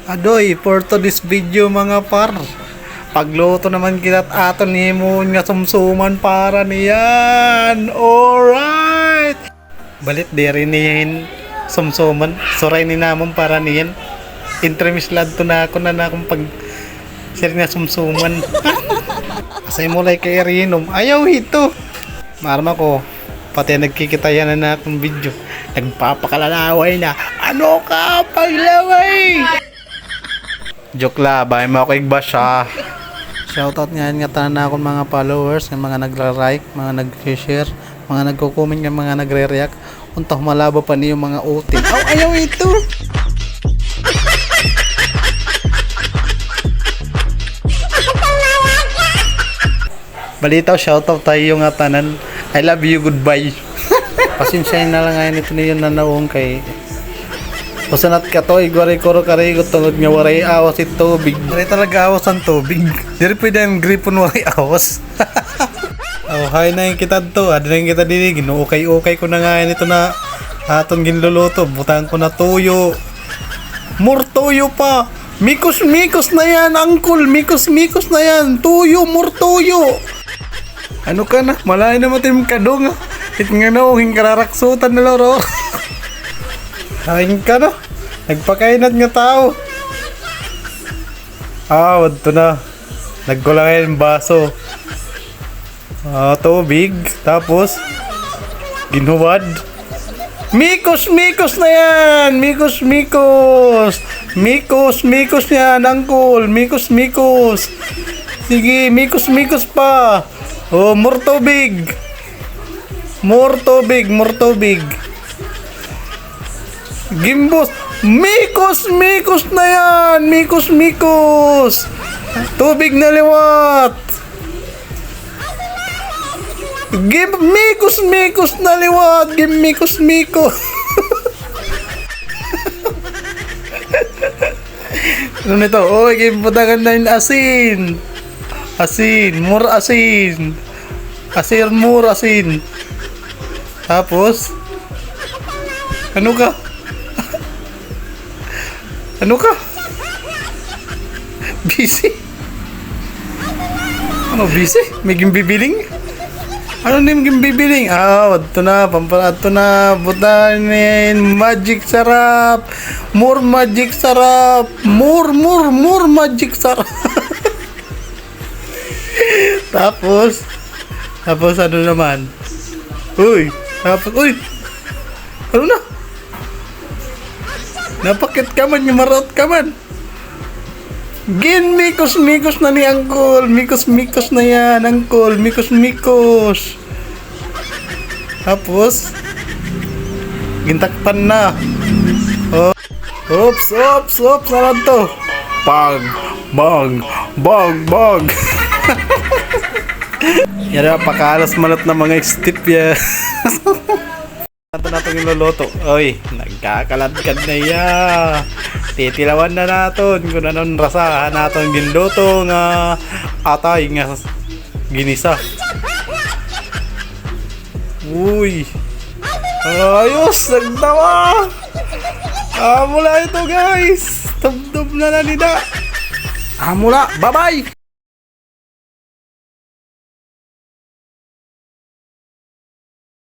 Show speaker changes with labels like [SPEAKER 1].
[SPEAKER 1] Adoy, for to this video mga par. Pagluto naman kita at aton ni mo nga sumsuman para niyan. Alright. Balit diri niyan sumsuman. Suray ni namon para niyan. Intermislad to na ako na akong pag sir nga sumsuman. Asay mo like kay Rinom. Ayaw ito. Marma ko. Pati nagkikitayan na akong video. Nagpapakalalaway na. Ano ka paglaway? Joke la, bahay mo ako igbash ha. Shoutout nga tanan na akong mga followers, ng mga nagra-like, mga nag-share, mga nagko-comment, ng mga nagre-react. Untah malabo pa niyo mga utin. Oh, ayaw ito! Balitaw, shoutout tayo nga tanan. I love you, goodbye. Pasensya na lang ngayon ito niyo na naong kay pasanat ka to, igwaray koro karigo tungod nga waray awas it tubig. Waray talaga awas ang tubig. Diri pwede ang gripon waray awas. Oh, hay na yung kita to. Ada na yung kita dili. Ginuukay-ukay ko na nga ito na atong ginluluto. Butang ko na tuyo. More tuyo pa. Mikos-mikos na yan, uncle. Mikos-mikos na yan. Tuyo, more tuyo. Ano ka na? Malay na matim kadong. It nga na, hingkararaksutan na loro. Kain ka na. Nagpakainat nga tao. Wad to na. Nagkulangin yung baso. Tubig. Tapos, ginuwad. Mikos na yan. Mikos. Mikos yan, uncle. Mikos. Sige, mikos pa. Oh, more tubig. More tubig. Gimbos. Mikos na yan. Mikos. Tubig na liwat. Mikos na liwat. Mikos. Ano nito? Oh, gimbutagan na yung asin. More asin. More asin. Tapos, ano ka? Busy? Ano busy? May gimbibiling? Ano na yung gimbibiling? Ito na, pamparato na, butanin, magic sarap, more magic sarap, more magic sarap. Tapos ano naman? Uy, ano na? Napakit ka man, yumarot ka man. Mikos na ni uncle. Mikos na yan, uncle. Mikos. Tapos, gintakpan na. Oh. Oops. Sarap to. Bang. Yan na, pakalas manat na mga step ya. Ito na itong iluluto. Oy, nagkakaladkad na ya. Titilawan na natin kung anong rasahan natin ginluto nga atay nga ginisa. Uy. Ayos, nagtawa. Mula ito guys. Tubdob na nida. Mula, bye-bye.